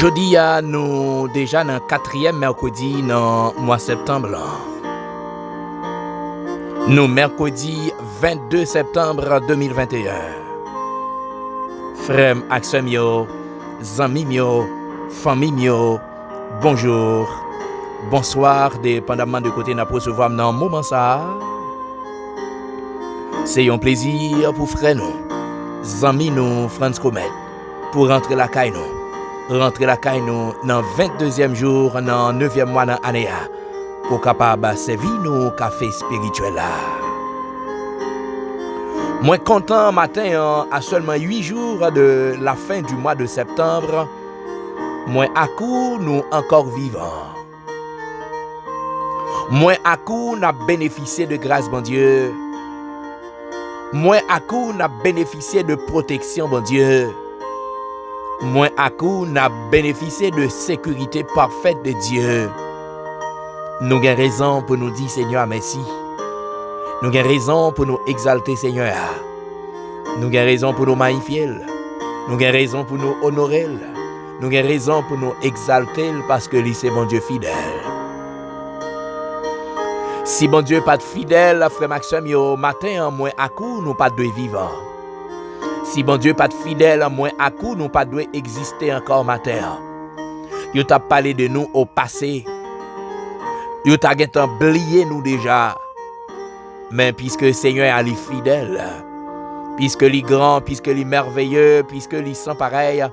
Jeudi, nous déjà dans le 4e mercredi dans le mois de septembre. Nous mercredi 22 septembre 2021. Frères ak sœurs mio, amis mio, famille mio, bonjour, bonsoir, dépendamment de côté n'a recevoir dans moment ça. C'est un plaisir pour frères nous, amis nous, Franz Comet, pour rentrer la caille nous. Rentrer la caille nous dans 22e jour, dans 9e mois dans l'année, pour capable servir nous café spirituel là. Moi content matin à seulement 8 jours de la fin du mois de septembre, moi à coup nous encore vivants. Moi à coup n'a bénéficié de grâce bon Dieu. Moi à coup n'a bénéficié de protection bon Dieu. Moi à coup n'a bénéficié de sécurité parfaite de Dieu. Nous avons raison pour nous dire Seigneur merci. Nous avons raison pour nous exalter Seigneur. Nous avons raison pour nous magnifier. Nous avons raison pour nous honorer. Nous avons raison pour nous exalter parce que lui c'est bon Dieu fidèle. Si bon Dieu pas de fidèle, frère Maxime, au matin, moins à coup, nous pas de vivants. Si bon Dieu pas de fidèle, moins à coup, nous pas de exister encore matin. Yo t'a parlé de nous au passé. Yo t'a oublié nous déjà. Mais puisque Seigneur est fidèle, puisque il est grand, puisque il est merveilleux, puisque il est sans pareil,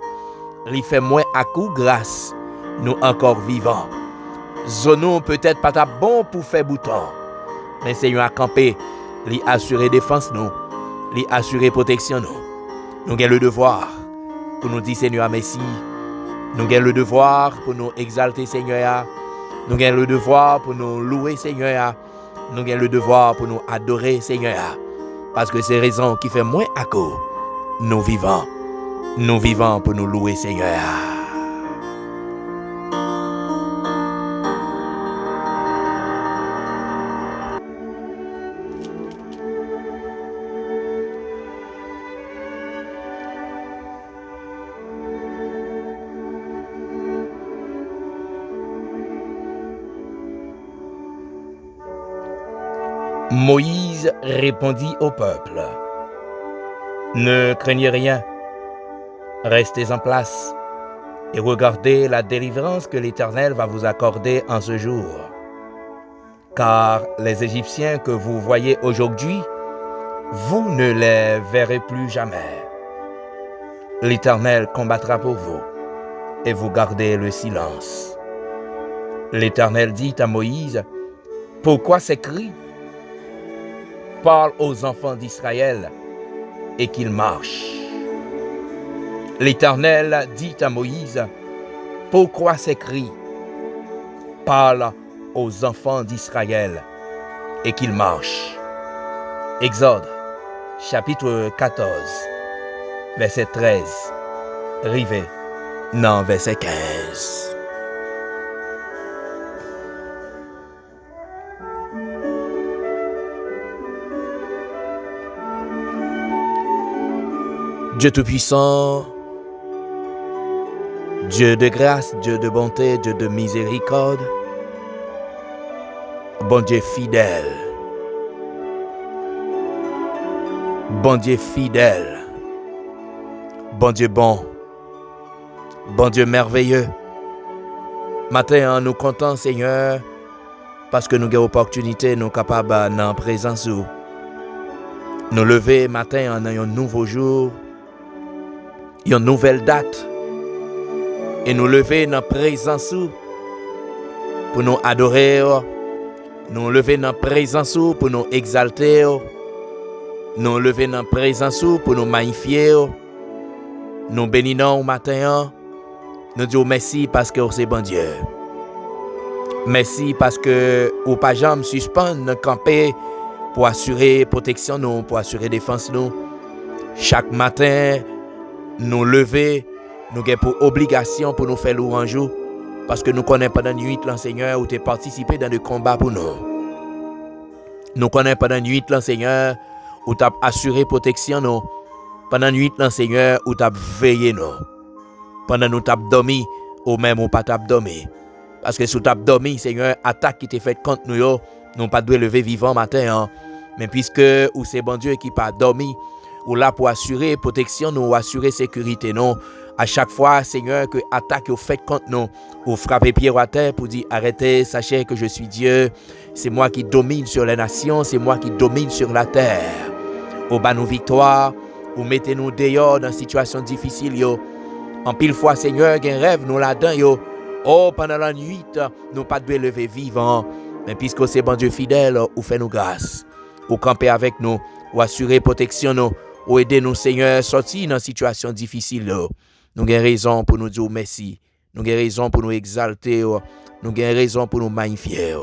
il fait moins à coup grâce, nous encore vivants. Zonou peut-être pas bon pour faire bouton, mais Seigneur a campé, il assurer défense nous, il assurer protection nous. Nous avons le devoir pour nous dire Seigneur merci. Nous avons le devoir pour nous exalter Seigneur. Nous avons le devoir pour nous louer Seigneur. Nous avons le devoir pour nous adorer Seigneur. Parce que c'est raison qui fait moins à cause. Nous vivons pour nous louer Seigneur. Moïse répondit au peuple, « Ne craignez rien, restez en place et regardez la délivrance que l'Éternel va vous accorder en ce jour. Car les Égyptiens que vous voyez aujourd'hui, vous ne les verrez plus jamais. L'Éternel combattra pour vous et vous gardez le silence. » L'Éternel dit à Moïse, « Pourquoi ces cris ? Parle aux enfants d'Israël et qu'ils marchent. » L'Éternel dit à Moïse, « Pourquoi ces cris? Parle aux enfants d'Israël et qu'ils marchent. » Exode, chapitre 14, verset 13, rivé, non, verset 15. Dieu Tout-Puissant, Dieu de grâce, Dieu de bonté, Dieu de miséricorde, bon Dieu fidèle, bon Dieu fidèle, bon Dieu bon, bon Dieu merveilleux. Matin, nous comptons Seigneur, parce que nous avons l'opportunité, nous sommes capables dans la présence où nous lever matin en un nouveau jour, une nouvelle date et nous lever dans la présence pour nous adorer, nous lever dans la présence pour nous exalter, nous lever dans la présence pour nous magnifier, nous bénissons au matin, nous disons merci parce que c'est bon Dieu. Merci parce que ou pas jamais suspendre camper pour assurer protection nous, pour assurer défense nous. Chaque matin nous lever, nous avons pour obligation pour nous faire louange parce que nous connaissons pendant la nuit l'Seigneur où tu as participé dans le combat pour nous. Nous connaissons pendant la nuit l'Seigneur où tu as assuré protection nous. Pendant la nuit l'Seigneur où tu as veillé nous. Pendant nous tu as dormi ou même ou pas t'abdomer. Parce que sous t'abdomer, Seigneur, attaque qui t'est faite contre nous, yo, nous pas dû lever vivant matin, hein. Mais puisque ou c'est bon Dieu qui pas dormi, ou là pour assurer protection, nous assurer sécurité, non. À chaque fois, Seigneur, que attaque au fait contre nous, ou frapper pied à terre pour dire arrêtez, sachez que je suis Dieu, c'est moi qui domine sur les nations, c'est moi qui domine sur la terre. Au bas nos victoires, ou mettez-nous dehors dans une situation difficile, yo. En pile fois, Seigneur, qu'un rêve nous là-dedans, yo. Oh, pendant la nuit, nous pas de lever vivant, mais puisque c'est bon Dieu fidèle, ou fait nous grâce, ou camper avec nous, ou assurer protection nous, ou aider nous, Seigneur, sortir dans une situation difficile, yo. Nous avons raison pour nous dire merci. Nous avons raison pour nous exalter. Nous avons raison pour nous magnifier.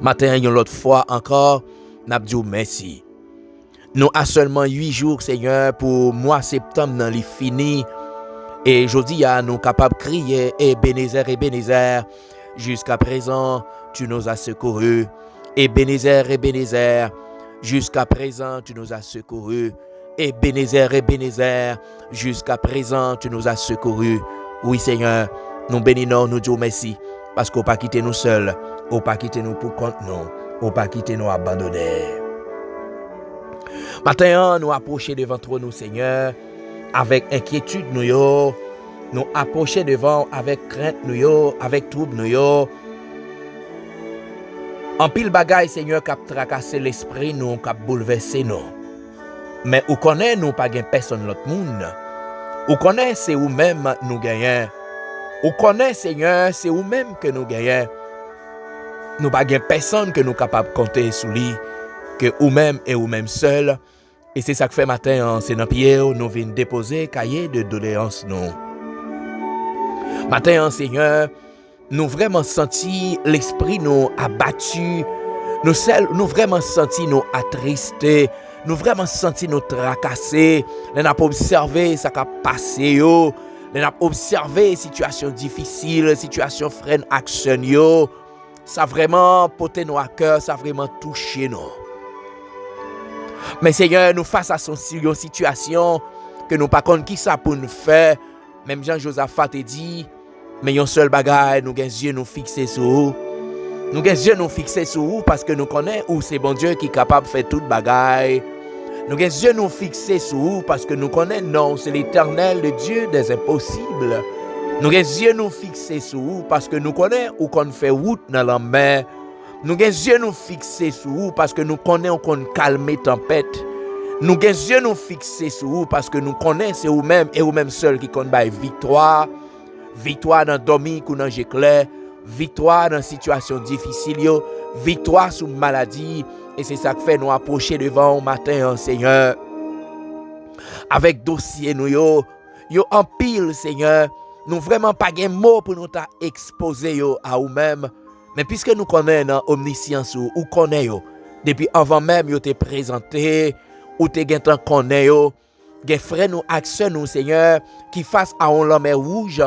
Matin, une autre fois encore, nous avons dit merci. Nous avons seulement 8 jours, Seigneur, pour mois septembre, dans les fini. Et aujourd'hui, nous sommes capables de crier Ebenezer, Ebenezer. Jusqu'à présent, tu nous as secourus. Ebenezer, Ebenezer. Jusqu'à présent, tu nous as secourus. Ebenezer, Ebenezer, jusqu'à présent, tu nous as secourus. Oui, Seigneur, nous bénissons, nous disons merci, parce qu'on n'a pas quitté nous seuls, on n'a pas quitté nous pour compte nous, on n'a pas quitté nous abandonnés. Maintenant, nous approchons devant toi, nous, Seigneur, avec inquiétude, nous approchons devant avec crainte, avec trouble, en pile bagaille, Seigneur, qui a tracassé l'esprit, nous, qui a bouleversé nous. Mais ou connaît nous pas gain personne l'autre monde. Ou connaît c'est ou même nous gagnons. Ou connaît Seigneur c'est ou même que nous gagnons. Nous pas gain personne que nous capable compter sur lui que ou même et ou même seul. Et c'est ça que fait matin c'est dans pied nous venons déposer cahier de doléances nous. Matin Seigneur, nous vraiment senti l'esprit nous abattu. Nous vraiment senti nous attristés. Nous vraiment senti nous tracasser. Nous avons observé ce qui a passé. Nous avons observé situation difficile, situation freine action. Ça a vraiment porté nous à cœur, ça a vraiment touché nous. Mais Seigneur, nous face à son situation que nous ne savons pas qui ça pour nous faire. Même Jean-Josaphat a dit, mais un seul bagage, nous avons les yeux nous fixés sur vous. Nous avons les yeux nous fixés sur vous parce que nous connaissons où c'est bon Dieu qui est capable de faire toute bagaille. Nous avons les yeux nous fixés sur vous parce que nous connaissons non, c'est l'Éternel, le Dieu des impossibles. Nous avons les yeux nous fixés sur vous parce que nous connaissons où qu'on fait route dans la mer. Nous avons les yeux nous fixés sur vous parce que nous connaissons qu'on calme tempête. Nous avons les yeux nous fixés sur vous parce que nous connaissons c'est vous-même et vous-même seul qui connaît victoire. Victoire dans dormir ou dans j'éclair. Victoire dans situation difficile, victoire sous maladie. Et c'est ça que fait nous approcher devant au matin, Seigneur. Avec dossier nous, yo en pile, Seigneur. Nous vraiment pas de mots pour nous exposer à nous-mêmes. Mais puisque nous connaissons omniscience ou connaissons, depuis avant même, yo te présenté, ou te gen tan connaît yo, gen frère nous action nous, Seigneur, qui face à un l'homme rouge.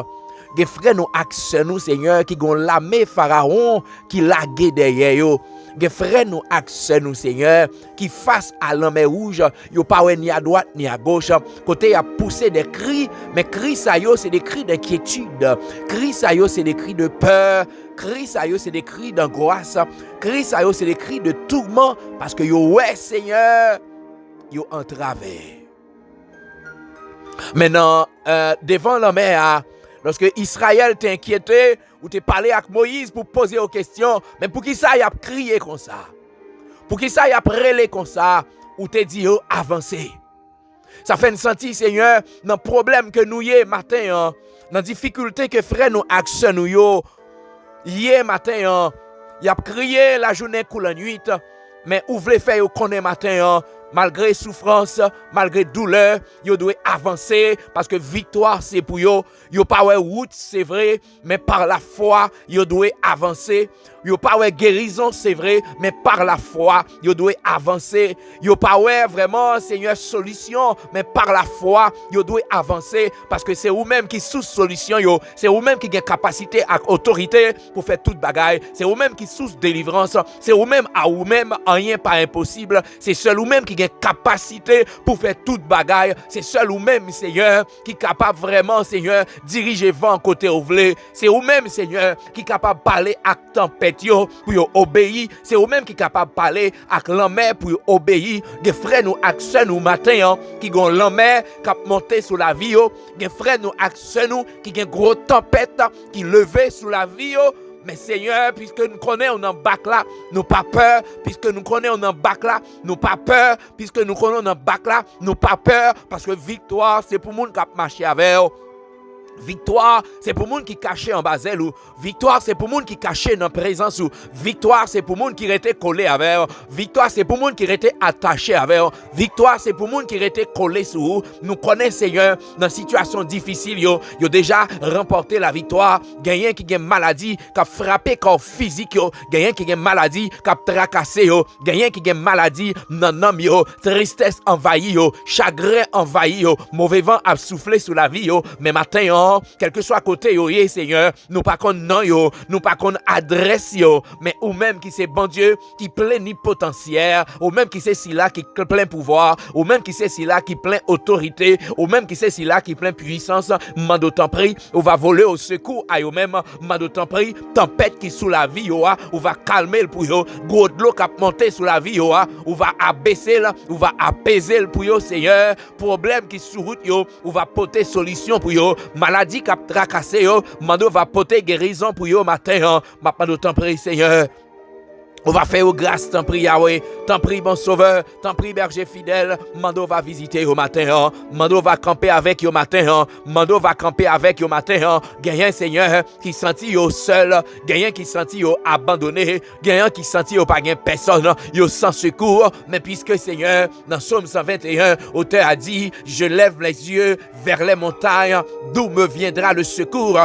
Des frères nous action nous Seigneur qui gon l'armée pharaon qui lagué derrière yo. Des frères nous action nous Seigneur qui face à l'homme rouge, yo pas ni à droite ni à gauche, côté y a poussé des cris, mais cris ça yo c'est des cris d'inquiétude. Cris ça yo c'est des cris de peur, cris ça yo c'est des cris d'angoisse, cris ça yo c'est des cris de tourment parce que yo ouais Seigneur, yo entravé. Maintenant devant l'homme lorsque Israël t'inquiétait ou t'es parlé avec Moïse pour poser aux questions, mais pour qui ça y a crié comme ça? Pour qui ça y a prélé comme ça? Ou t'es dit avancer? Ça fait une sentir, Seigneur, dans le problème que nous y matin, dans la difficulté que frère nous action nous hier matin, y a crié la journée ou la nuit, mais ou vle faire yo connaît matin, malgré souffrance, malgré douleur, yo doit avancer parce que victoire c'est pour yo. Yo pas ouais route c'est vrai, mais par la foi yo doit avancer. Yo pas ouais guérison c'est vrai, mais par la foi yo doit avancer. Yo pas ouais vraiment Seigneur solution, mais par la foi yo doit avancer parce que c'est vous-même qui sous solution yo, c'est vous-même qui gagne capacité et autorité pour faire toute bagaille, c'est vous-même qui sous délivrance, c'est vous-même à vous-même rien pas impossible, c'est seul vous-même qui qui a capacité pour faire toute bagaille. C'est seul ou même, Seigneur, qui est capable vraiment, Seigneur, diriger vent côté où vous voulez. C'est ou même, Seigneur, qui est capable de parler à tempête pour obéir. C'est ou même qui est capable de parler à l'enmer pour obéir. Des frères nous accès nous matin qui ont l'enmer qui a monté sur la vie. Des frères nous accès nous qui ont gros tempête qui levé sur la vie. Mais Seigneur, puisque nous connaissons un bac là, nous pas peur. Puisque nous connaissons un bac là, nous pas peur. Puisque nous connaissons un bac là, nous pas peur. Parce que victoire, c'est pour monde qui a marché avec eux. Victoire, c'est pour monde qui caché en basel ou victoire, c'est pour monde qui caché dans la présence ou victoire, c'est pour monde qui était collé avec victoire, c'est pour monde qui était attaché avec victoire, c'est pour monde qui était collé sur nous connaissons Seigneur dans situation difficile yo déjà remporté la victoire, gagné qui a maladie qui a frappé corps physique yo, gagné qui a maladie qui a tracassé yo, gagné qui a maladie nan nam yo, tristesse envahi yo, chagrin envahi yo, mauvais vent a soufflé sur la vie yo, mais matin quel que soit côté yo, Seigneur, nous pas qu'on non yo, nous pas qu'on adresse yo, mais ou même qui c'est bon Dieu qui plénipotentiaire, ou même qui c'est si là qui plein pouvoir, ou même qui c'est si là qui plein autorité, ou même qui c'est si là qui plein puissance, m'a d'autant pris, on va voler au secours à yo même, m'a d'autant pris, tempête qui sous la vie yo, on va calmer le pour yo, gros de l'eau qui a monté sous la vie yo, on va abaisser là, on va apaiser le pour yo, Seigneur, problème qui sous route yo, on va porter solution pour yo, maladie qui a tracassé yo, mando va porter guérison pour yo matin, m'a d'autant pris, Seigneur. On va faire grâce, t'en prie Yahweh, t'en prie bon sauveur, t'en prie berger fidèle, Mando va visiter au matin, Mando va camper avec au matin, Mando va camper avec au matin, gagnant Seigneur qui sentit yo seul, gagnant qui sentit yo abandonné, gagnant qui sentit yo pas gain personne, yo sans secours, mais puisque Seigneur, dans Psaume 121, auteur a dit, je lève les yeux vers les montagnes, d'où me viendra le secours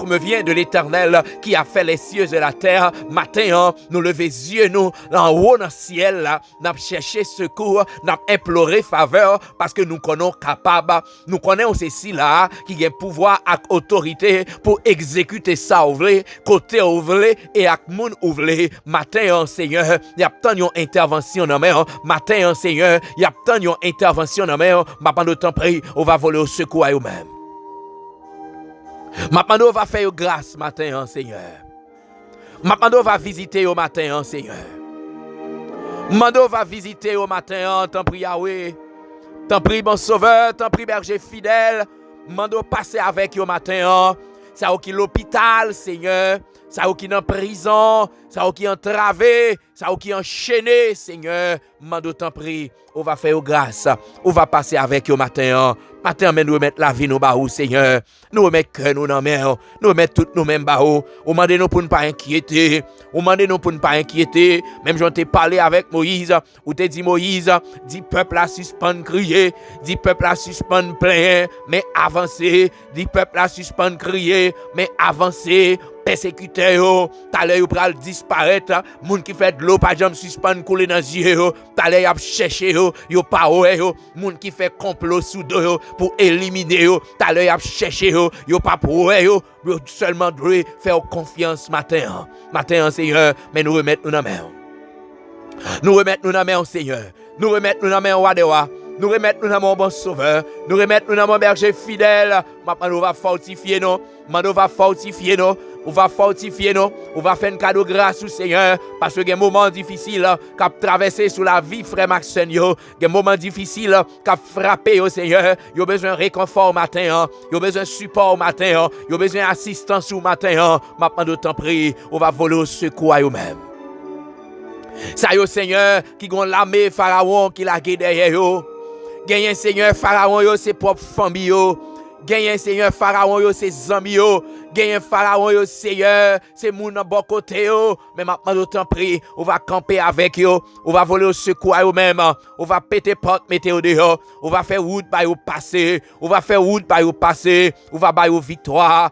me vient de l'Éternel qui a fait les cieux et la terre, matin, nous levons les yeux nous en haut dans le ciel là, n'a cherché secours, n'a imploré faveur parce que nous connaissons capable, nous connaissons ceci là qui a pouvoir et autorité pour exécuter ça ouvlé, côté ouvlé et avec moun ouvlé. Matin Seigneur, il y a tant une intervention dans main, matin Seigneur, il y a tant une intervention dans main, m'a pendant temps prie, on va voler au secours à eux-mêmes. M'a pendant on va faire grâce matin Seigneur. Mando va visiter au matin, Seigneur. Mando va visiter au matin, t'en prie Yahweh. T'en prie bon sauveur, t'en prie berger fidèle. Mando passer avec au matin. Ça qui l'hôpital, Seigneur. Ça qui dans prison, ça qui entravé, ça qui enchaîné, Seigneur. Mando t'en prie, on va faire grâce. On va passer avec au matin. Matin, mais nous remettre la vie nous baou, Seigneur. Nous remettre cœur nous dans main. Nous remettre tout nous mêmes baou. On demande nous pour ne pas inquiéter. On demande nous pour ne pas inquiéter. Même j'en t'ai parlé avec Moïse. Ou t'ai dit Moïse, dit peuple à suspendre crier. Dit peuple à suspendre plaindre, mais avancer. Dit peuple à suspendre crier, mais avancer. Persécuteur, t'as l'air pral disparaître, moun qui fait de l'eau pas jamais suspendre couler dans les yeux, t'as l'air chercher yo pas ouais moun qui fait complot sous dos pour éliminer t'as l'air chercher yo pas pour ouais seulement doit faire confiance matin Seigneur, mais nous remettre nous dans main. Nous remettre nous dans main Seigneur. Nous remettre nous dans main Wadewa. Nous remettre nous dans mon bon sauveur. Nous remettre nous dans mon berger fidèle. Maintenant, on va fortifier nous. Maintenant, on va fortifier nous. On va fortifier nous. On va faire un cadeau grâce au Seigneur. Parce que il y a un moment difficile qui a traversé sous la vie, frère Maxen. Il y a un moment difficile qui a frappé au Seigneur. Il y a besoin de réconfort au matin. Il y a besoin de support au matin. Il y a besoin d'assistance au matin. Maintenant, d'autant prie. On va voler au secours à eux-mêmes. Ça y est, Seigneur, qui ont l'armée Pharaon qui l'a guidé derrière eux. Gagne Seigneur Pharaon yo ses propres familles yo. Gagne Seigneur Pharaon yo ses amis yo. Gagne Pharaon yo Seigneur, c'est moun nan bon côté yo. Mais maintenant d'autant prie, on va camper avec yo. On va voler au secours à eux même. On va péter porte mettre dehors. On va faire route ba yo passer. On va faire route ba yo passer. On va ba yo victoire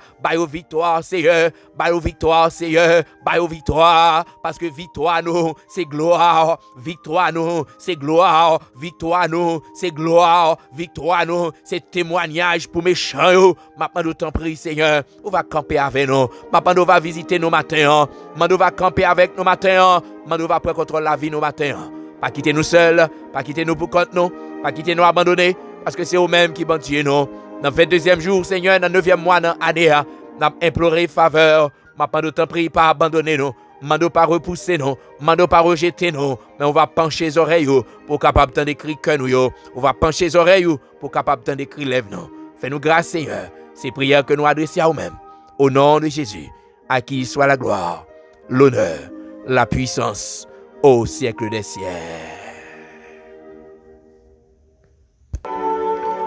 Seigneur. Ba yo victoire Seigneur. Ba yo victoire parce que victoire nous c'est gloire. Victoire nous c'est gloire. Victoire nous c'est gloire. Victoire nous c'est témoignage pour méchants yo. Maintenant d'autant prie Seigneur, on va camper avec nous. Maintenant, on va visiter nos matins. Maintenant, on va camper avec nos matins. Maintenant, on va prendre contrôle de la vie nos matins. Pas quitter nous seuls, pas quitter nous pour compte nous, pas quitter nous abandonner, parce que c'est eux-mêmes qui bandent nous. Dans le 22e jour, Seigneur, dans le 9e mois, dans l'année, nous avons imploré faveur. Ma pas de temps pris, pas abandonner nous. Mando pas repousser nous, mando pas rejeter nous, mais on va pencher les oreilles pour capable d'entendre cri cœur nous. On va pencher les oreilles pour capable d'entendre cri lèvres nous. Fais-nous grâce, Seigneur. C'est prières que nous adressons à nous-mêmes. Au nom de Jésus, à qui soit la gloire, l'honneur, la puissance au siècle des siècles.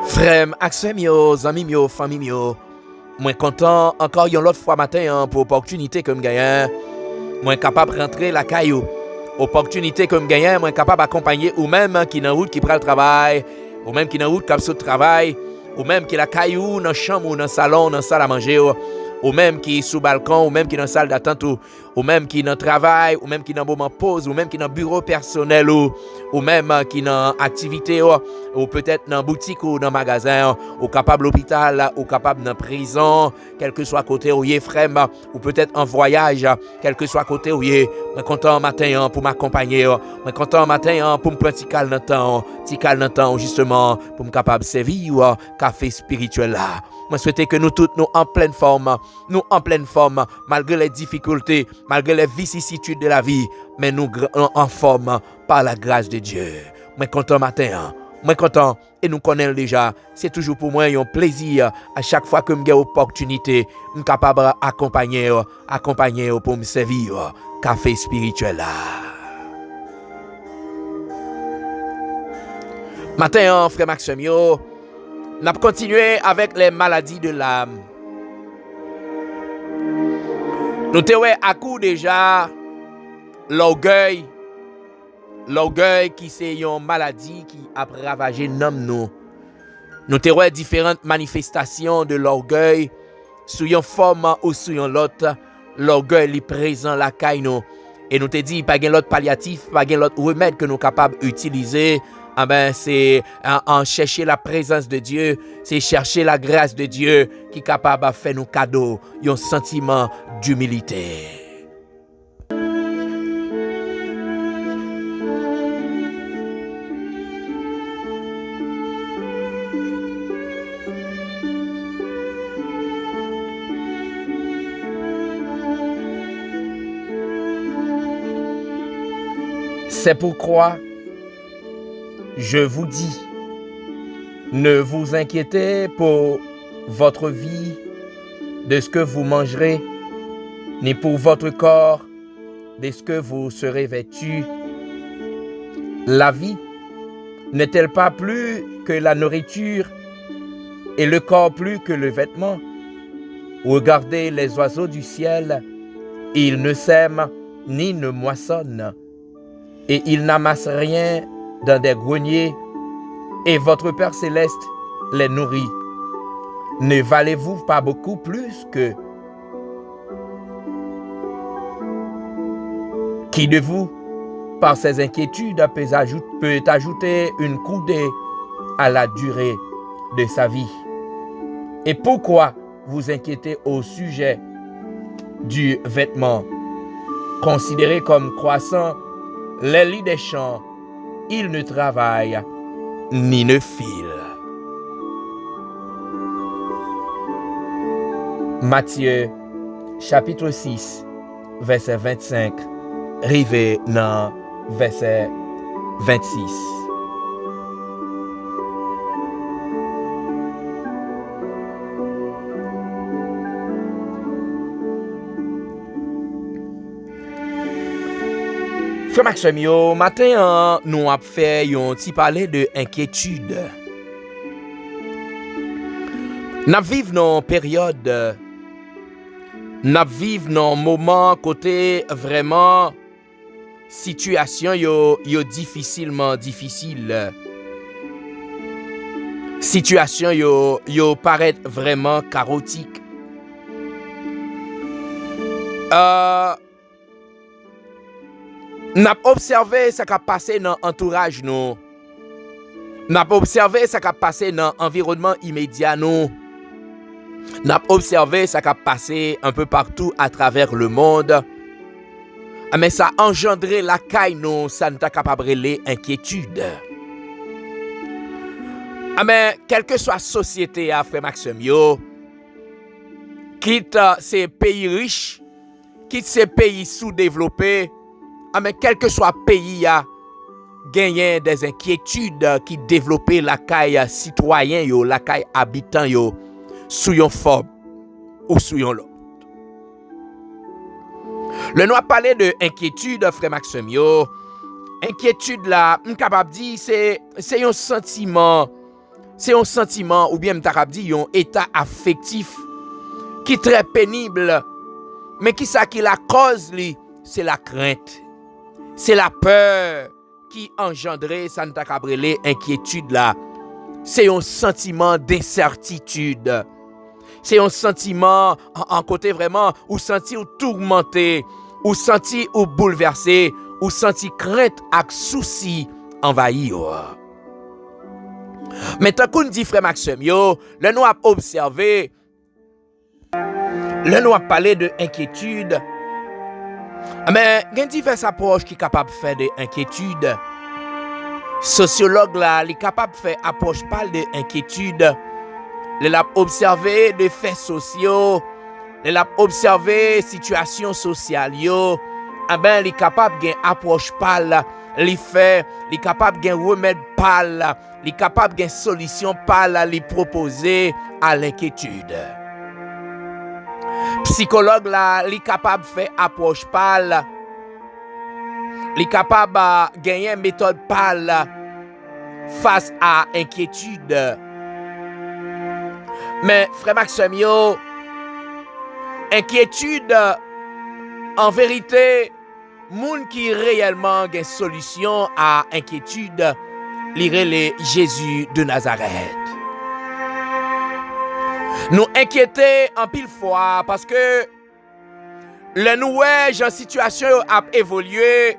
Frères, accès mio, amis mio, famille mio, moi content encore une autre fois matin pour l'opportunité que je gagne. Moi capable de rentrer la caillou. Opportunité que je gagne, moi capable d'accompagner ou même qui dans route qui prend le travail, ou même qui dans route qui a travail, ou même qui la caillou dans chambre ou dans salon, dans salle à manger, ou même qui sous balcon, ou même qui dans salle d'attente, ou même qui dans travail, ou même qui dans moment pause, ou même qui dans bureau personnel, ou même qui dans activité, ou peut-être dans boutique ou dans magasin, ou capable l'hôpital, ou capable dans prison, quel que soit côté où y est frère, ou peut-être en voyage, quel que soit côté où y est. Je suis content matin pour m'accompagner, je suis content matin pour me prendre petit cal dans temps justement pour me capable servir café spirituel là. Je souhaite que nous tous nous en pleine forme, malgré les difficultés, malgré les vicissitudes de la vie, mais nous en forme par la grâce de Dieu. Je suis content matin. Je suis content et nous connaissons déjà. C'est toujours pour moi un plaisir à chaque fois que j'ai une opportunité, je suis capable d'accompagner pour me servir café spirituel là. Matin, frère Maxime, nous allons continuer avec les maladies de l'âme. Nous avons à coup déjà l'orgueil qui c'est une maladie qui a ravagé l'homme nous. Nous avons différentes manifestations de l'orgueil sous une forme ou sous une autre. L'orgueil est présent la caille nous. Et nous te dit pas gain l'autre palliatif, pas gain l'autre remède que nous capables d'utiliser. Ah ben c'est en chercher la présence de Dieu, c'est chercher la grâce de Dieu qui est capable de faire nos cadeaux, un sentiment d'humilité. C'est pourquoi je vous dis, ne vous inquiétez pour votre vie de ce que vous mangerez, ni pour votre corps de ce que vous serez vêtus. La vie n'est-elle pas plus que la nourriture et le corps plus que le vêtement? Regardez les oiseaux du ciel, ils ne sèment ni ne moissonnent, et ils n'amassent rien dans des greniers, et votre Père céleste les nourrit. Ne valez-vous pas beaucoup plus que qui de vous, par ses inquiétudes, peut ajouter une coudée à la durée de sa vie? Et pourquoi vous inquiétez au sujet du vêtement? Considérez comme croissant les lits des champs, ils ne travaillent ni ne filent. Matthieu, chapitre 6, verset 25, rivé dans verset 26. Frère Maxime, matin, nous avons fait un petit parler de inquiétude. Nous vivons dans une période, nous vivons dans un moment côté vraiment situation yo difficilement difficile. Situation yo paraît vraiment chaotique. N'a observé ce qui a passé dans l'entourage nous. N'a observé ce qui a passé dans l'environnement immédiat nous. N'a observé ce qui a passé un peu partout à travers le monde. mais ça engendré la caille nous, ça ne t'a capable de inquiétude. Mais quelle que soit la société, frère Maxime, quitte ces pays riches, quitte ces pays sous-développés, mais quel que soit le pays, gagné des inquiétudes qui développent la caille citoyen, la caille habitant, sous yon forme ou sous yon l'autre. Le nous a parlé de inquiétude, frère Maxime, inquiétude là, je suis capable de dire, c'est un sentiment, ou bien je suis capable de dire, un état affectif qui est très pénible, mais qui ça qui la cause, c'est la crainte, c'est la peur qui engendrait ça ne t'a capable inquiétude là. C'est un sentiment d'incertitude. C'est un sentiment en côté vraiment ou sentir tourmenté, ou sentir ou bouleversé, ou sentir crainte ak souci envahi. Mais tant qu'on dit frère Maxime, le nous a observé, le nous a parlé de inquiétude. Mais il y a diverses approches qui sont capables de faire de inquiétude. Sociologue là, est capable de faire approche parle de inquiétude. Il a observé des faits sociaux, il a observé situations sociales yo. Il est capable de approche parle les faits, il est capable de remède parle, il est capable de solution parle les proposer à l'inquiétude. Psychologue là, il est capable de faire approche parle, il est capable de gagner méthode parle face à inquiétude. Mais frère Maxime, inquiétude, en vérité, moun qui réellement a une solution à inquiétude, lire les Jésus de Nazareth. Nous inquiéter en pile fois parce que le noué en situation a évolué,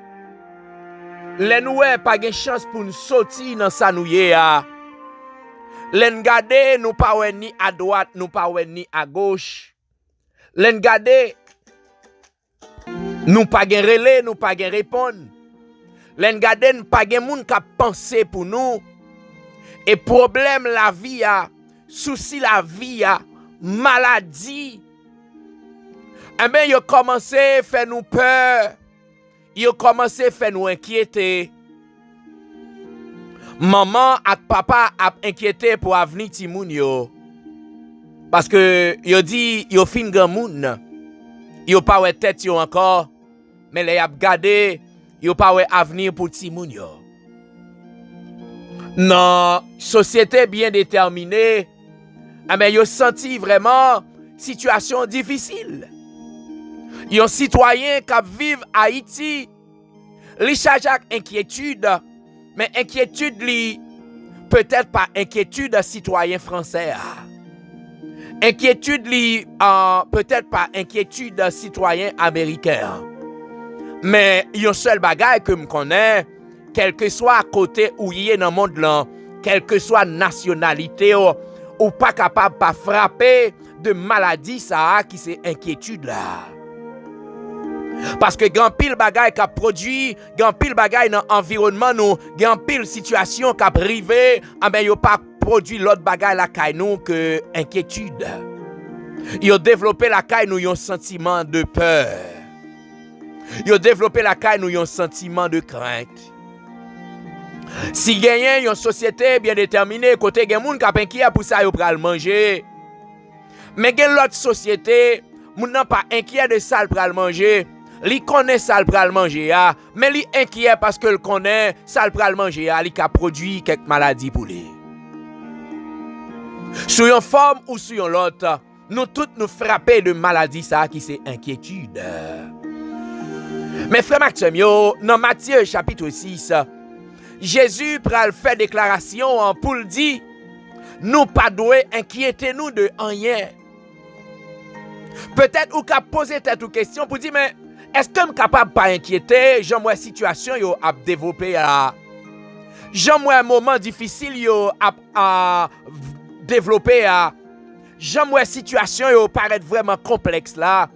le noué pas de chance pour nous sortir dans sa nouye. Len gade nous pas ni à droite, nous pas ni à gauche. Len gade nous pas gen relé, nous pas gen répondre. Len gade nous pas gen moun ka penser pour nous. Et problème la vie souci la vie maladie. Eh ben yo commencé faire nous peur. Yo commencé faire nous inquiéter. Maman et papa a inquiété pour avenir ti moun yo. Parce que yo dit yo fin grand moun. Yo pas wè tête yo encore, mais les a gardé, yo pas wè avenir pour ti moun yo. Non, société bien déterminée, mais yo senti vraiment situation difficile. Yon citoyen qui vivent Haïti, li charge ak inquiétude. Mais inquiétude li peut-être pas inquiétude citoyen français. Inquiétude li peut-être pas inquiétude citoyen américain. Mais yon seul bagay que me connais, quel que soit côté où y est dans le monde là, quelle que soit nationalité ou pas capable pas frapper de maladie ça qui c'est inquiétude là. Parce que grand pile bagay qui a produit, grand pile bagay dans environnement nous, grand pile situation qui a privé, ben yo pas produit l'autre bagay la kay nous que inquiétude. Yo développé la kay nous un sentiment de peur. Yo développé la kay nous un sentiment de crainte. Si gagne une société bien déterminée côté gen moun k'ap inquiet pour ça yo pral manger. Mais gen l'autre société, moun nan pas inquiet de ça pral manger. Li connaît ça pral manger mais li inquiet parce que le connaît ça pral manger li ka produit quelques maladies pour lui. Sur une forme ou sur l'autre, nous tous nous frapper de maladies ça qui c'est inquiétude. Mais frère Maxime dans Matthieu chapitre 6, Jésus pral fait déclaration pour le dire nous pas doué inquiéter nous de rien. Peut-être ou ka poser tête ou question pour dire mais est-ce que je suis capable de pas inquiéter? J'en vois situation yo a développer j'en vois un moment difficile yo a développer j'en vois situation yo paraît vraiment complexe là.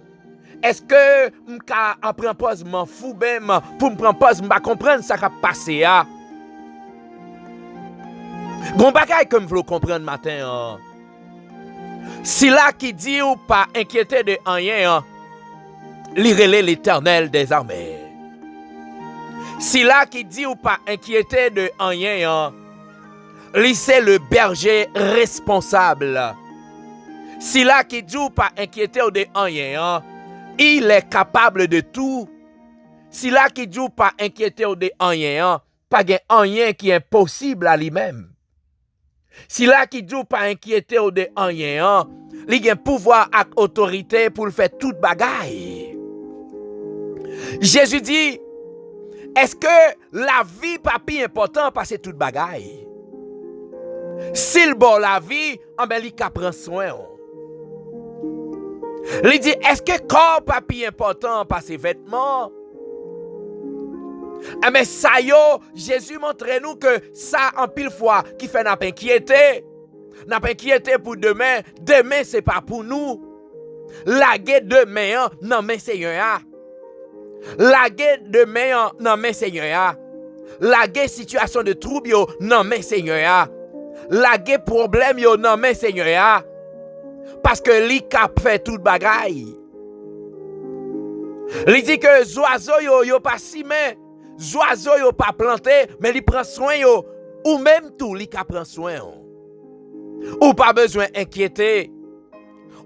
Est-ce que m'ka apprend pause m'en fou ben pour me prendre pause m'pa comprendre ça qui a passé a? Gon bagay que m'vle comprendre matin. Si là qui dit ou pas inquiété de rien, li relè l'Éternel des armées. Si là qui dit ou pas inquiété de rien, li c'est le berger responsable. Si là qui dit ou pas inquiété de rien, il est capable de tout. Si là qui dit ou pas inquiété de rien, pas gen rien qui est impossible à lui-même. Si là qui dit ou pas inquiété de rien, il a pouvoir et autorité pour le faire toute bagaille. Jésus dit, est-ce que la vie pas plus important parce que toute bagaille? S'il bon la vie, il prend soin. Il dit, est-ce que corps pas plus important parce que vêtements? Mais ça yo, Jésus montre nous que ça en pile fois qui fait n'a pas inquiéter. N'a pas inquiété pour demain. Demain c'est pas pour nous. La guerre demain non mais Seigneur. La guerre demain non mais Seigneur. La guerre situation de trouble non mais Seigneur. La guerre problème non mais Seigneur. Parce que li cap fait toute bagaille. Li dit que les oiseaux yo pas si mais oiseaux yo pas planté mais li prend soin yo ou même tout li ka prend soin. Ou pas besoin inquiéter.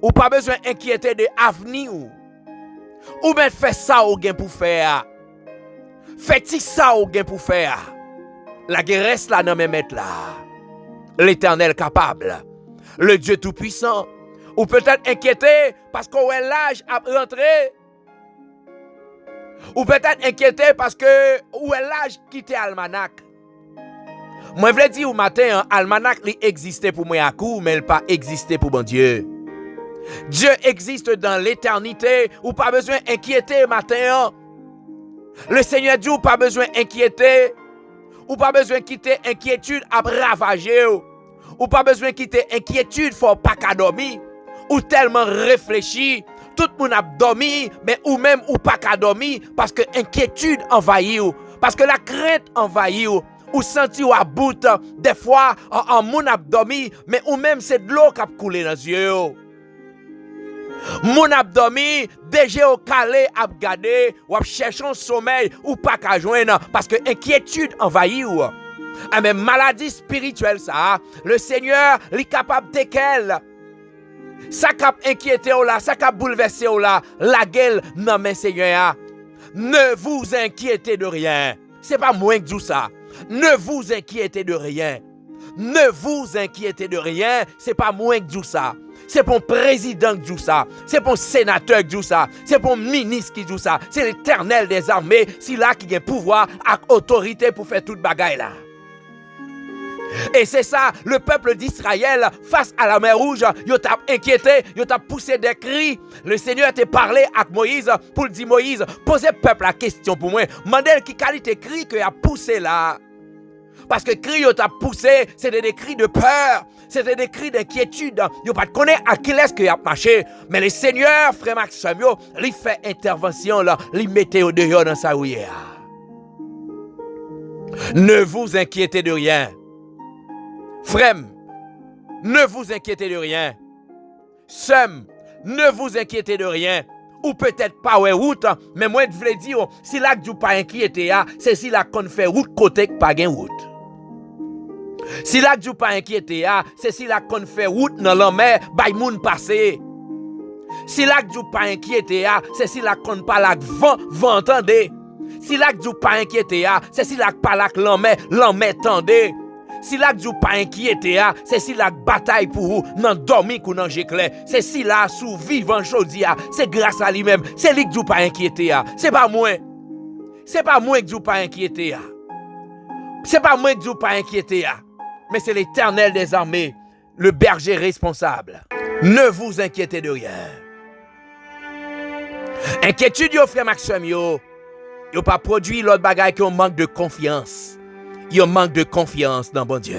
Ou pas besoin inquiéter de l'avenir. Ou même fait ça ou gen pour faire. Fait-il ça ou gen pour faire. La guerre reste là non mais mettre là. L'Éternel capable. Le Dieu tout-puissant. Ou peut-être inquiété parce qu'on est l'âge à rentrer. Ou peut-être inquiété parce que où est l'âge quitter almanach. Moi je veux dire au matin almanach il existait pour moi à coup mais il pas existé pour bon Dieu. Dieu existe dans l'éternité ou pas besoin inquiéter matin. Le Seigneur dit ou pas besoin inquiéter ou pas besoin quitter inquiétude à ravager ou pas besoin quitter inquiétude faut pas qu'à dormir ou tellement réfléchi. Tout le monde a dormi, mais ou même ou pas qu'à dormir parce que inquiétude envahit ou, parce que la crainte envahit ou senti ou à bout des fois en monde a dormi, mais ou même c'est de l'eau qui a coulé dans les yeux. Moun a dormi, déjà au calé a gardé ou a cherché un sommeil ou pas qu'à joindre parce que inquiétude envahit ou. Mais maladie spirituelle ça, le Seigneur est capable de qu'elle. Ça cap inquiété ou là, ça cap bouleversé ou là, la gueule non mais Seigneur. Ne vous inquiétez de rien. C'est pas moi qui dis ça. Ne vous inquiétez de rien. Ne vous inquiétez de rien, c'est pas moi qui dis ça. C'est pour le président qui dit ça. C'est pour le sénateur qui dit ça. C'est pour le ministre qui dit ça. C'est l'Éternel des armées, c'est là qui a pouvoir et autorité pour faire toute bagaille là. Et c'est ça, le peuple d'Israël, face à la mer Rouge, il t'a inquiété, il t'a poussé des cris. Le Seigneur t'a parlé avec Moïse pour dire Moïse, posez peuple la question pour moi. Mandel qui qualité cri que a poussé là. Parce que cri t'a poussé, c'était des cris de peur, c'était des cris d'inquiétude. Yo pas connaît à qui est-ce qu'il a marché, mais le Seigneur, frère Maxime, il fait intervention là, il mettait au dehors dans sa ouïère. Ne vous inquiétez de rien. Frère, ne vous inquiétez de rien. Sem, ne vous inquiétez de rien. Ou peut-être pas ouais route, mais moi je voulais dire, si là que vous pas inquiété, c'est si là qu'on fait route côté pas gain route. Si là que vous pas inquiété, c'est si là qu'on fait route dans la mer, bay moun passer. Si là que vous pas inquiété, c'est si là qu'on pas la vent entendez. Si là que vous pas inquiété, c'est si là que pas la mer tendez. Si la vous pas inquiété, c'est si la bataille pour vous, non dormir ou non j'éclair. C'est si la sous vivant chaudier, c'est grâce à lui-même. C'est lui que vous pas inquiété. C'est pas moi. C'est pas moi que vous pas inquiété. C'est pas moi que vous pas inquiété. Mais c'est l'Éternel des armées, le berger responsable. Ne vous inquiétez de rien. Inquiétude, frère Maxime, yo pas produit l'autre bagaille qui manque de confiance. Il manque de confiance dans bon Dieu.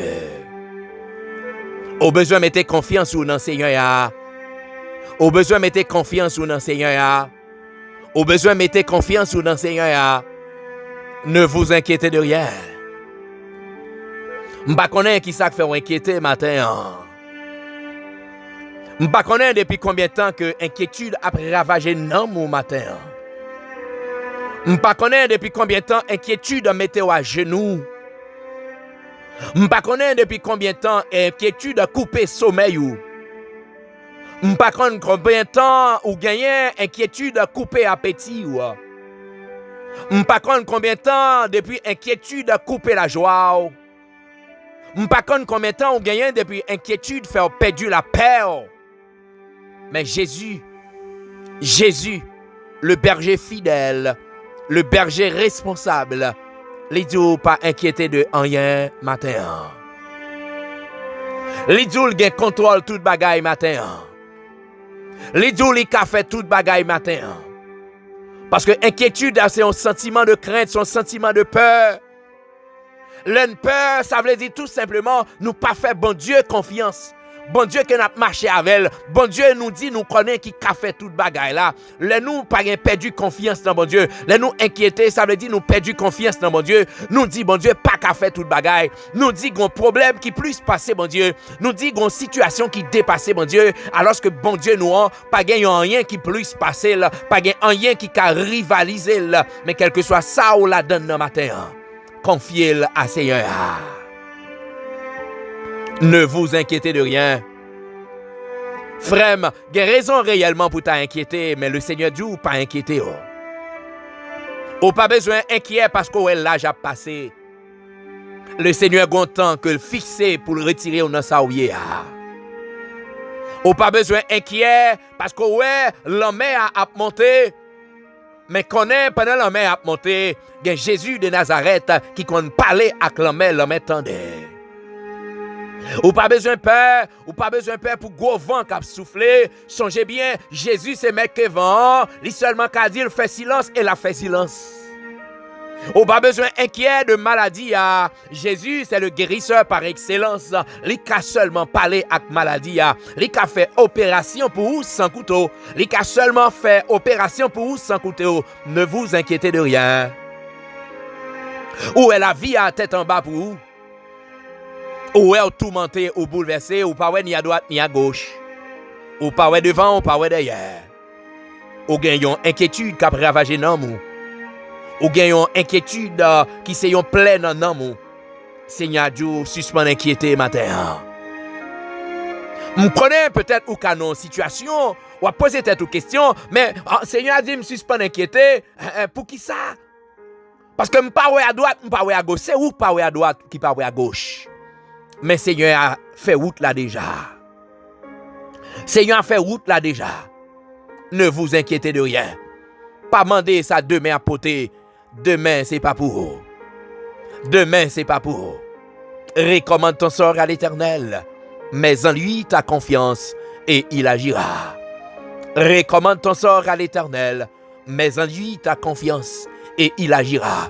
Au besoin mettez confiance dans le Seigneur. Au besoin mettez confiance dans le Seigneur. Au besoin, mettez confiance ou dans le Seigneur. Ne vous inquiétez de rien. Je ne sais pas qui ça fait inquiéter matin. Je ne sais pas depuis combien de temps que l'inquiétude a ravagé mon matin. Je ne sais pas depuis combien de temps l'inquiétude a mis à genoux. Je ne sais pas depuis combien de temps l'inquiétude a coupé sommeil. Je ne sais pas combien de temps ou gagné inquiétude a coupé appétit. Je ne sais pas combien de temps depuis inquiétude a coupé la joie. Je ne sais pas combien de temps ou gagné depuis inquiétude fait perdre la paix. Mais Jésus, le berger fidèle, le berger responsable, les dit pas inquiété de rien matin. Les dit il contrôle toute bagaille matin. Les dit il fait toute bagaille matin. Parce que inquiétude c'est un sentiment de crainte, c'est un sentiment de peur. L'une peur, ça veut dire tout simplement nous pas faire bon Dieu confiance. Bon Dieu qui n'a pas marché avec elle. Bon Dieu nous dit, nous connaissons qui a fait toute bagaille là. Les nous pas perdu confiance dans bon Dieu. Les nous inquiétés, ça veut dire nous perdu confiance dans bon Dieu. Nous dit bon Dieu pas qu'à faire toute bagaille. Nous dit qu'on problème qui plus passer bon Dieu. Nous dit qu'on situation qui dépasse bon Dieu. Alors que bon Dieu nous a pas gagné rien qui plus passer là. Pas gagné rien qui a rivalisé là. Mais quel que soit ça ou la donne dans matin. Confiez-le à Seigneur. Ne vous inquiétez de rien. Frère, il y a raison réellement pour t'inquiéter, mais le Seigneur dit ou pas inquiéter. Ou pas besoin d'inquiéter parce que l'âge a passé. Le Seigneur a content que le fixer pour le retirer au Nassauye. Ou pas besoin d'inquiéter parce que l'homme a monté. Mais connaît pendant l'homme a monté, il y a Jésus de Nazareth qui qu'on parlait avec l'homme attendait. Ou pas besoin peur, pour gros vent qui a soufflé. Songez bien, Jésus c'est mec que vent, il seulement qu'a dit il fait silence et la fait silence. Ou pas besoin inquiet de maladie. Jésus c'est le guérisseur par excellence. Il a seulement parlé avec maladie. Il a fait opération pour vous sans couteau. Il a seulement fait opération pour vous sans couteau. Ne vous inquiétez de rien. Où est la vie à tête en bas pour vous? Ou est tourmenté ou bouleversé, ou pas ni à droite ni à gauche. Ou pas devant, ou pas derrière. Ou gagnons inquiétude qui a ravagé dans nous. Ou gagnons inquiétude qui s'est pleine dans nous. Seigneur Dieu, suspend inquiété matin. Je connais peut-être ou canon situation, ou à poser tête aux questions, mais Seigneur a dit me suspend inquiété. Pour qui ça? Parce que je ne pas à droite, je ne pas à gauche. C'est où pas à droite qui pas à gauche? Mais Seigneur a fait route là déjà. Seigneur a fait route là déjà. Ne vous inquiétez de rien. Pas demander ça demain à poter. Demain c'est pas pour vous. Demain c'est pas pour vous. Recommande ton sort à l'Éternel. Mets en lui ta confiance et il agira. Recommande ton sort à l'Éternel. Mets en lui ta confiance et il agira.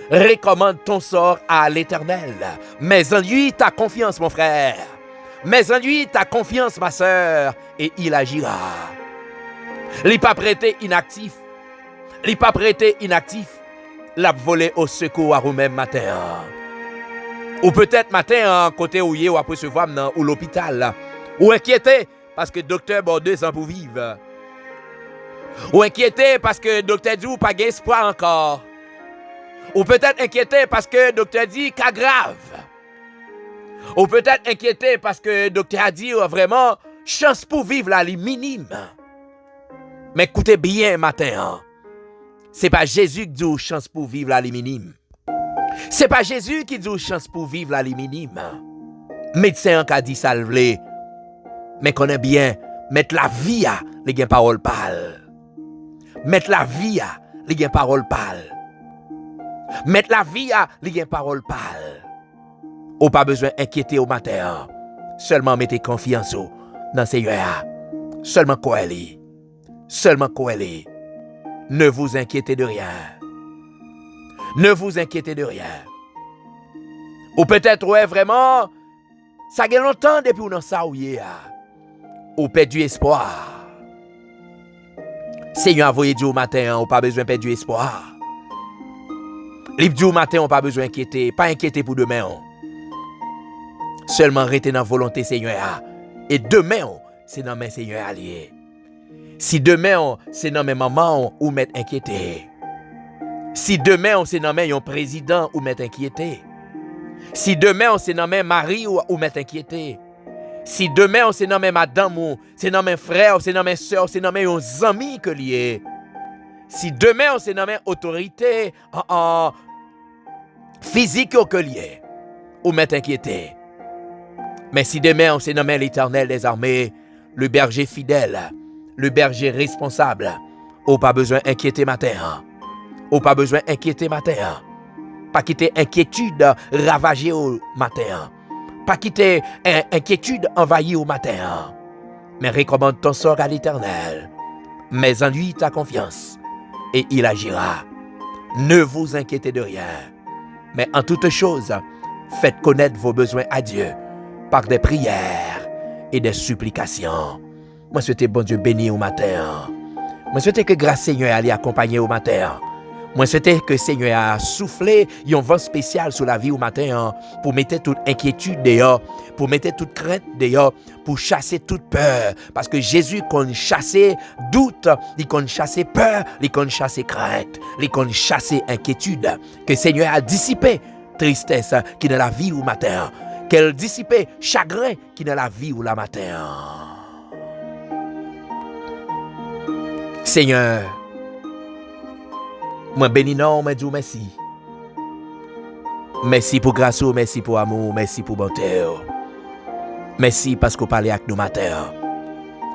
Recommande ton sort à l'Éternel. Mets en lui ta confiance, mon frère. Mets en lui ta confiance, ma sœur, et il agira. Il n'est pas prêté inactif. Il n'est pas prêté inactif. L'a volé au secours à vous-même matin. Ou peut-être matin, côté où il ou après se voir ou l'hôpital. Ou inquiété parce que le docteur a 2 ans pour vivre. Ou inquiété parce que le docteur dit ou pas d'espoir encore. Ou peut-être inquiété parce que le docteur dit qu'il est grave. Ou peut-être inquiété parce que le docteur a dit vraiment chance pour vivre là, est minime. Mais écoutez bien matin. C'est pas Jésus qui dit chance pour vivre là, est minime. C'est pas Jésus qui dit chance pour vivre là, est minime. Médecin qui a dit ça le vle. Mais connaît bien, mettre la vie à les gain parole parle. Mettre la vie à les gain parole parle. Mettre la vie à les parole parle. Ou pas besoin d'inquiéter au matin. Seulement mettez confiance dans Seigneur. Seulement quoi elle est. Seulement quoi elle est. Ne vous inquiétez de rien. Ne vous inquiétez de rien. Ou peut-être vraiment ça fait longtemps depuis on ça ou perdu espoir. Seigneur a voyé Dieu au matin, on n'a pas besoin de perdre du espoir. Les Dieu au matin, on n'a pas besoin d'inquiéter, pas inquiéter pour demain. Seulement rester dans la volonté Seigneur. Et demain, c'est dans mes Seigneur alliés. Si demain, c'est dans mes mamans ou m'être inquiété. Si demain, c'est dans mes président ou m'être inquiété. Si demain, c'est dans mes mari ou m'être inquiété. Si demain, c'est dans mes madame ou c'est dans mes frères, c'est dans mes soeurs, c'est dans mes amis que lié. Si demain, c'est dans mes autorités physiques que lié ou m'être inquiété. Mais si demain, c'est dans l'Éternel des armées, le berger fidèle, le berger responsable, ou pas besoin d'inquiéter matin. Ou pas besoin d'inquiéter matin. Pas quitter inquiétude ravager au matin. Pas quitter inquiétude envahir au matin. Mais recommande ton sort à l'Éternel. Mais en lui ta confiance. Et il agira. Ne vous inquiétez de rien. Mais en toute chose, faites connaître vos besoins à Dieu par des prières et des supplications. Moi souhaite bon Dieu béni au matin. Moi souhaite que grâce Seigneur allait accompagner au matin. Moi souhaite que Seigneur a soufflé un vent spécial sur la vie au matin pour mettre toute inquiétude dehors, pour mettre toute crainte dehors, pour chasser toute peur. Parce que Jésus qu'on chassait doute, il qu'on chassait peur, il qu'on chassait crainte, il qu'on chassait inquiétude. Que Seigneur a dissipé tristesse qui est dans la vie au matin. Qu'elle dissipe chagrin qui est dans la vie ou la matin. Seigneur, moi béni non, moi dis merci. Merci pour grâce, merci pour amour, merci pour bonté. Merci parce que vous parlez avec nous matin.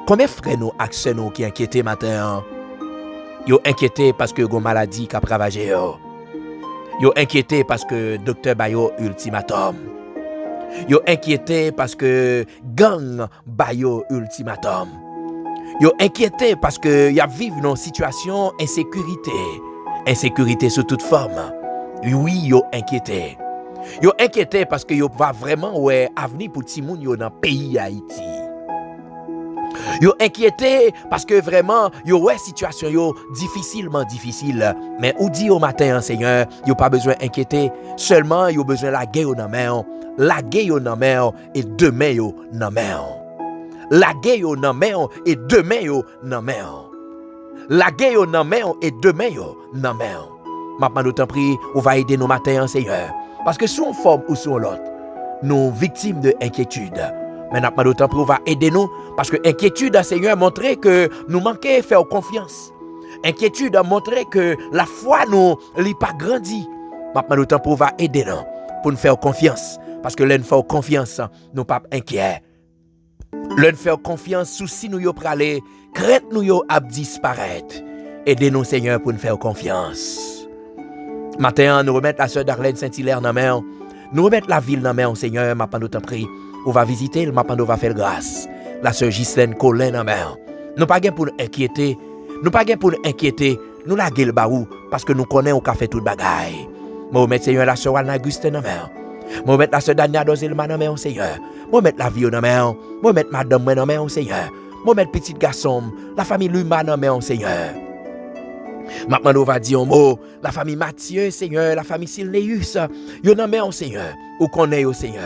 Combien de frères nous, accès nous qui inquiétés matin? Ils inquiétés parce que vous avez une maladie qui a ravagé. Ils inquiétés parce que le docteur Bayo ultimatum. Ils inquiétés parce que gang Bayo ultimatum. Ils inquiétés parce que y a vivre dans une situation insécurité. Insécurité sous toute forme. Oui, yo inquiété. Yo inquiété parce que yo va vraiment ouais avenir pour ti moun yo dans pays Haïti. Yo inquiété parce que vraiment yo ouais situation yo difficilement difficile. Mais ou dit au matin Seigneur, yo pas besoin inquiéter, seulement yo besoin la guerre dans main, la guerre dans main et demain yo dans main. La guerre dans main et demain yo dans main. La guerre dans main et demain yo dans main. Maintenant nous t'en prie, on va aider nos matins Seigneur. Parce que sous une forme ou sous l'autre, nous victimes de inquiétude. Mais maintenant nous t'en prie, on va aider nous. Parce que inquiétude Seigneur montrer que nous manquons faire confiance. Inquiétude montrer que la foi nous n'a pas grandi. Maintenant nous t'en prie, on va aider nous pour nous faire confiance. Parce que l'un fait confiance, nous pas inquiets. L'un fait confiance, souci nous yo pralé, crainte nous yo a disparaître. Aidez-nous Seigneur pour nous faire confiance. Maintenant, nous remettre la sœur Darlene Saint-Hilaire dans la main. Nous remettre la ville dans la main, Seigneur. Maintenant, nous t'en prie. On va visiter, maintenant, on va faire grâce. La sœur Ghislaine Colin dans la main. Nous pas pour nous inquiéter. Nous pas pour nous inquiéter. Nous la gueule barou parce que nous connaissons qu'on fait toute bagaille. Moi, remettre, Seigneur, la sœur Anna Augustin dans la main. Moi, remettre la sœur Dania Dozelman dans la main, Seigneur. Moi, remettre la vie dans la main. Moi, remettre madame dans la main, Seigneur. Moi, remettre petit garçon. La famille Luma dans la main, Seigneur. Maintenant, on va dire un mot. La famille Mathieu, Seigneur, la famille Silneus, yon en met, Seigneur, ou connaît, Seigneur.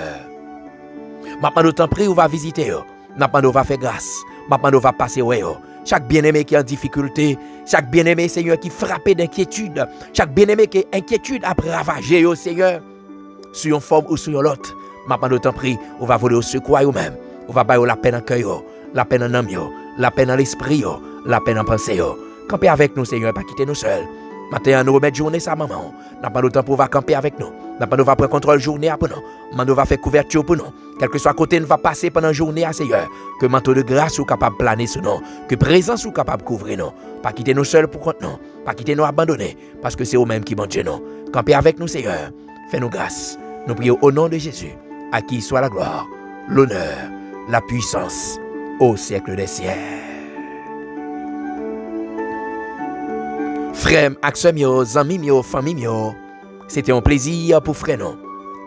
Maintenant, nous t'en prie, on va visiter. Maintenant, on va faire grâce. Maintenant, on va passer, chaque bien-aimé qui est en difficulté, chaque bien-aimé, Seigneur, qui est frappé d'inquiétude, chaque bien-aimé qui est inquiétude après ravager, Seigneur, sur une forme ou sur l'autre. Maintenant, nous t'en prie, on va voler au secours eux-mêmes. On va bailler la peine en cœur, la peine en âme, la peine en l'esprit, la peine en pensée. Camper avec nous, Seigneur, pas quitter nous seuls. Maintenant, nous remettre journée sa maman. N'a pas d'autant pour camper avec nous. N'a pas nous va prendre contrôle journée pour nous. Maintenant, nous va faire couverture pour nous. Quel que soit côté, nous va passer pendant la journée à Seigneur. Que manteau de grâce soit capable de planer sur nous. Que présence soit capable de couvrir nous. Pas quitter nous seuls pour compte nous. Pas quitter nous abandonner. Parce que c'est eux-mêmes qui mangent nous. Camper avec nous, Seigneur. Fais-nous grâce. Nous prions au nom de Jésus. À qui soit la gloire, l'honneur, la puissance au siècle des siècles. Frère, accès mio, zami mio, famille mio, c'était un plaisir pour frère nous.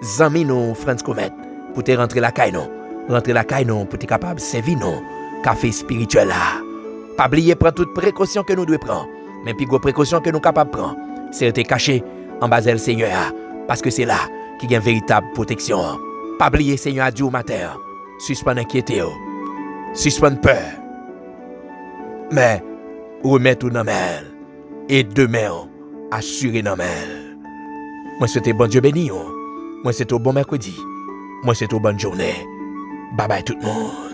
Zami nous, Franz Comet, pour te rentrer la caille nous. Rentrer la caille nous, pour te capable de servir nous. Café spirituel là. Pas oublier prendre toute précaution que nous devons prendre. Mais puis gros précaution que nous capables de prendre, c'est rester caché en bas de Seigneur. Parce que c'est là qu'il y a une véritable protection. Pas oublier Seigneur a dit au matin. Suspend inquiéter. Suspend peur. Mais remettre tout dans main. Et demain, assurer dans main. Moi souhaite bon Dieu béni. Moi souhaite bon mercredi. Moi souhaite bonne journée. Bye bye tout le monde.